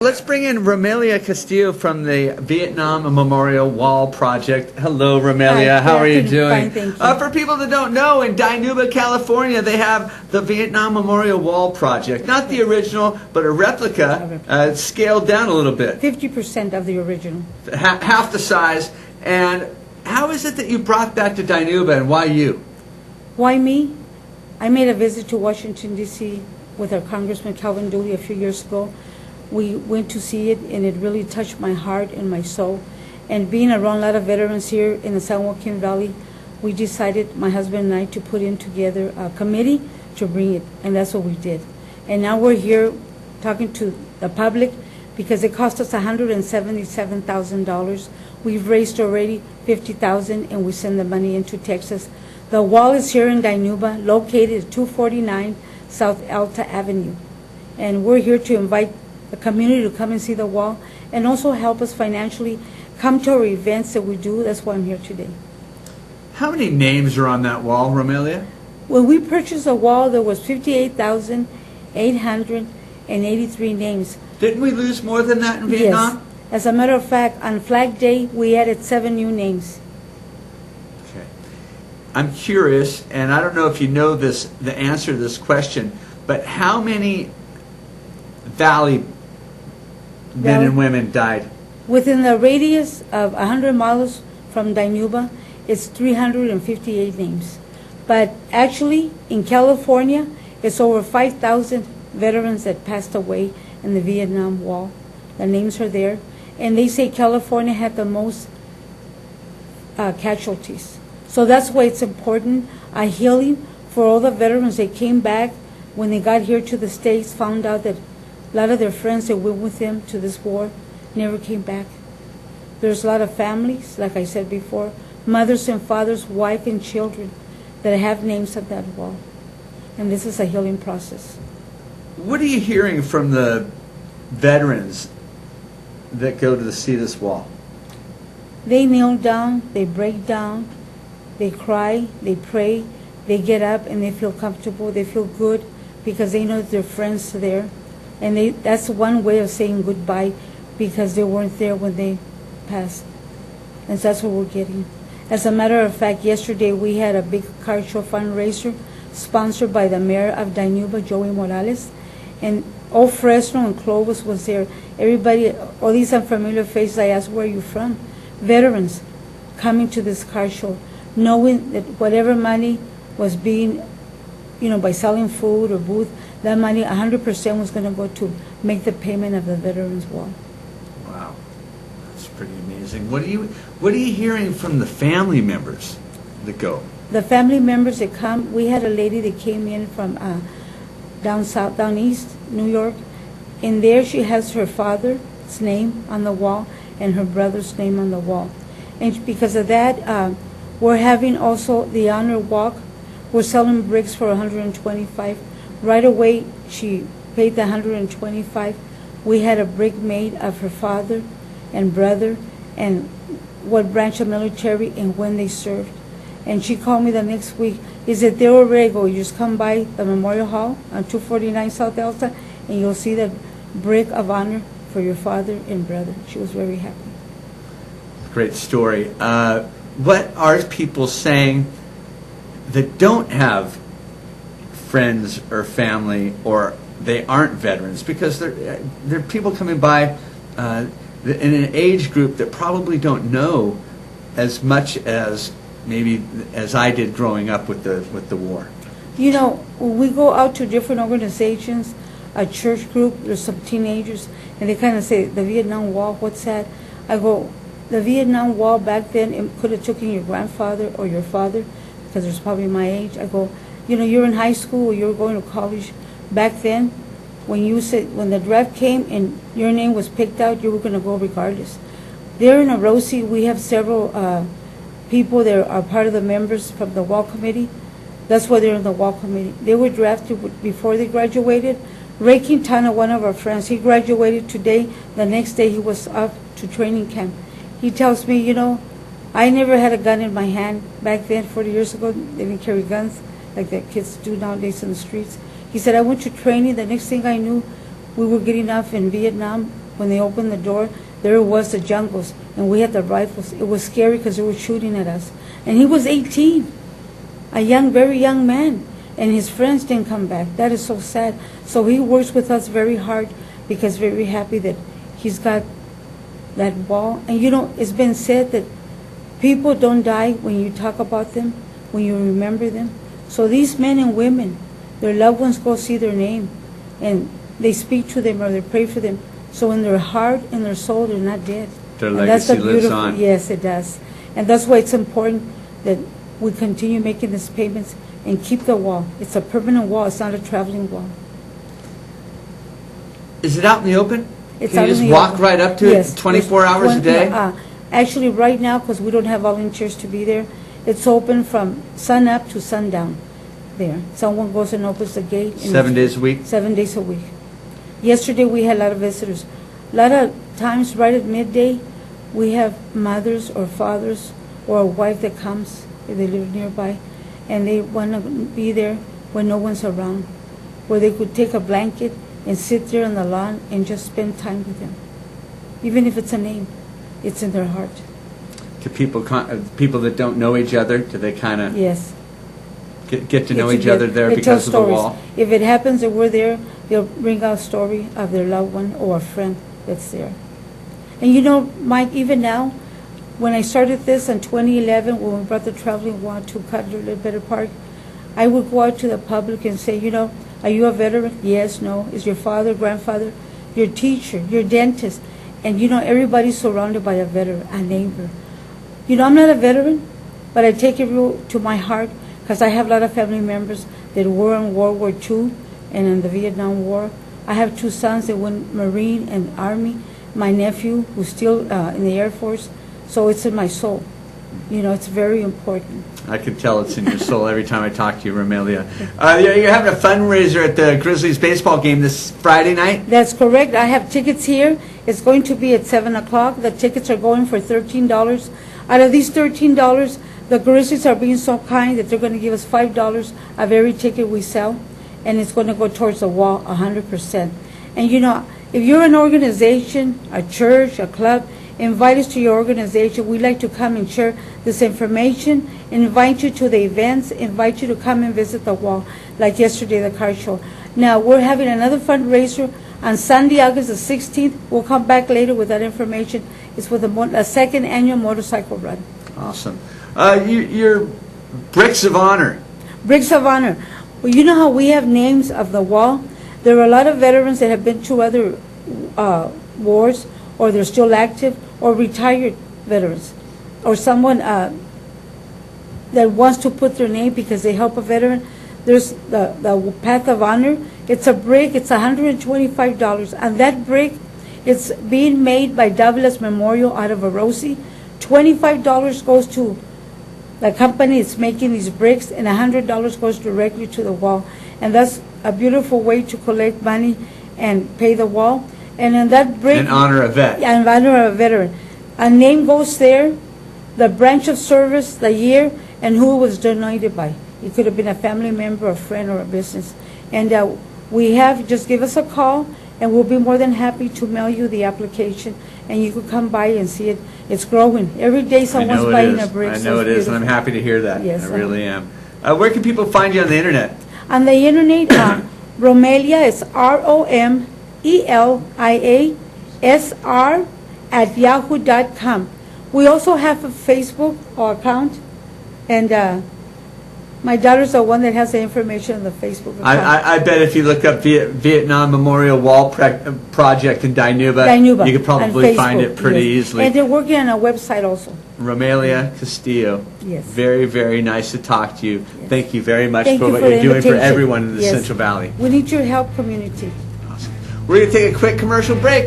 Let's bring in Romelia Castillo from the Vietnam Memorial Wall Project. Hello, Romelia. Hi, how are you doing? Fine, thank you. For people that don't know, in Dinuba, California, they have the Vietnam Memorial Wall Project. Not the original, but a replica, scaled down a little bit. 50% of the original. Half the size. And how is it that you brought that to Dinuba, and why you? Why me? I made a visit to Washington, D.C. with our Congressman Calvin Dooley a few years ago. We went to see it, and it really touched my heart and my soul. And being around a lot of veterans here in the San Joaquin Valley, we decided, my husband and I, to put in together a committee to bring it, and that's what we did. And now we're here talking to the public because it cost us $177,000. We've raised already $50,000, and we send the money into Texas. The wall is here in Dinuba, located at 249 South Alta Avenue. And we're here to invite the community to come and see the wall and also help us financially come to our events that we do. That's why I'm here today. How many names are on that wall, Romelia? When we purchased the wall, there was 58,883 names. Didn't we lose more than that in Vietnam? Yes. As a matter of fact, on Flag Day, we added 7 new names. Okay. I'm curious, and I don't know if you know the answer to this question, but how many Valley men and women died? Within the radius of 100 miles from Dinuba, it's 358 names. But actually, in California, it's over 5,000 veterans that passed away in the Vietnam War. The names are there. And they say California had the most casualties. So that's why it's important, a healing for all the veterans that came back when they got here to the States, found out that a lot of their friends that went with them to this war never came back. There's a lot of families, like I said before, mothers and fathers, wife and children that have names on that wall. And this is a healing process. What are you hearing from the veterans that go to see this wall? They kneel down, they break down, they cry, they pray, they get up and they feel comfortable, they feel good because they know that their friends are there. And that's one way of saying goodbye because they weren't there when they passed. And so that's what we're getting. As a matter of fact, yesterday we had a big car show fundraiser sponsored by the mayor of Dinuba, Joey Morales. And all Fresno and Clovis was there. Everybody, all these unfamiliar faces, I asked, where are you from? Veterans coming to this car show, knowing that whatever money was being, by selling food or booth, that money 100% was going to go to make the payment of the Veterans Wall. Wow, that's pretty amazing. What are you hearing from the family members that go? The family members that come, we had a lady that came in from down east New York, and there she has her father's name on the wall and her brother's name on the wall. And because of that, we're having also the honor walk. We're selling bricks for $125. Right away, she paid the $125. We had a brick made of her father and brother and what branch of military and when they served. And she called me the next week. Is it there already? I go, you just come by the Memorial Hall on 249 South Delta and you'll see the brick of honor for your father and brother. She was very happy. Great story. What are people saying that don't have friends or family or they aren't veterans? Because there are people coming by in an age group that probably don't know as much as maybe as I did growing up with the war. We go out to different organizations, a church group, there's some teenagers, and they kind of say, the Vietnam War, what's that? I go, the Vietnam War back then, it could have taken your grandfather or your father, because there's probably my age. I go, you're in high school or you're going to college. Back then, when the draft came and your name was picked out, you were going to go regardless. There in Rosie, we have several people that are part of the members from the wall committee. That's why they're in the wall committee. They were drafted before they graduated. Ray Quintana, one of our friends, he graduated today. The next day he was off to training camp. He tells me, I never had a gun in my hand. Back then, 40 years ago, they didn't carry guns like the kids do nowadays in the streets. He said, I went to training. The next thing I knew, we were getting off in Vietnam when they opened the door, there was the jungles, and we had the rifles. It was scary because they were shooting at us. And he was 18, a young, very young man, and his friends didn't come back. That is so sad. So he works with us very hard because we're very happy that he's got that wall. And you know, it's been said that people don't die when you talk about them, when you remember them. So these men and women, their loved ones go see their name, and they speak to them or they pray for them. So in their heart and their soul, they're not dead. Their And that's the legacy lives beautiful- on. Yes, it does. And that's why it's important that we continue making these payments and keep the wall. It's a permanent wall. It's not a traveling wall. Is it out in the open? It's Can out you in just the walk open. right up to Yes, it 24 there's hours a day? Actually, right now, because we don't have volunteers to be there, it's open from sun up to sundown there. Someone goes and opens the gate. and 7 days a week? 7 days a week. Yesterday, we had a lot of visitors. A lot of times, right at midday, we have mothers or fathers or a wife that comes, if they live nearby, and they want to be there when no one's around, where they could take a blanket and sit there on the lawn and just spend time with them. Even if it's a name, it's in their heart. To people that don't know each other, do they kind of Yes. get to know Get each other together. there They tell because of the stories. wall? If it happens that we're there, they'll bring out a story of their loved one or a friend that's there. And you know, Mike, even now, when I started this in 2011, when we brought the traveling wall to Cutler Better Park, I would go out to the public and say, you know, are you a veteran? Yes, no. Is your father, grandfather, your teacher, your dentist? And you know, everybody's surrounded by a veteran, a neighbor. You know, I'm not a veteran, but I take it real to my heart because I have a lot of family members that were in World War II and in the Vietnam War. I have 2 sons that went Marine and Army. My nephew, who's still in the Air Force. So it's in my soul. You know, it's very important. I can tell it's in your soul every time I talk to you, Romelia. You're having a fundraiser at the Grizzlies baseball game this Friday night? That's correct. I have tickets here. It's going to be at 7 o'clock. The tickets are going for $13. Out of these $13, the Grizzlies are being so kind that they're going to give us $5 of every ticket we sell, and it's going to go towards the wall 100%. And you know, if you're an organization, a church, a club, invite us to your organization. We'd like to come and share this information, invite you to the events, invite you to come and visit the wall, like yesterday, the car show. Now, we're having another fundraiser on Sunday, August the 16th. We'll come back later with that information. It's for the second annual motorcycle run. Awesome. Your Bricks of Honor. Bricks of Honor. Well, you know how we have names of the wall? There are a lot of veterans that have been through other wars, or they're still active, or retired veterans, or someone that wants to put their name because they help a veteran. There's the Path of Honor. It's a brick. It's $125. And that brick, it's being made by Douglas Memorial out of Orosi. $25 goes to the company that's making these bricks, and $100 goes directly to the wall. And that's a beautiful way to collect money and pay the wall. And in that brick, In honor of vet. yeah, in honor of a veteran, a name goes there, the branch of service, the year, and who it was donated by. It could have been a family member, a friend, or a business. And we have, just give us a call, and we'll be more than happy to mail you the application, and you could come by and see it. It's growing. Every day someone's buying a brick. I so know it's it is, and I'm beautiful. happy to hear that. Yes, I really am. Where can people find you on the internet? On the internet, Romelia is ROMELIASR @yahoo.com. We also have a Facebook account, and my daughter's the one that has the information on the Facebook account. I bet if you look up Vietnam Memorial Wall Project in Dinuba, you could probably on find it Facebook, pretty yes. easily. And they're working on a website also. Romelia Castillo. Yes. Very, very nice to talk to you. Yes. Thank you very much Thank for you what for you're the doing for invitation. everyone in the Yes. Central Valley. We need your help, community. Awesome. We're going to take a quick commercial break.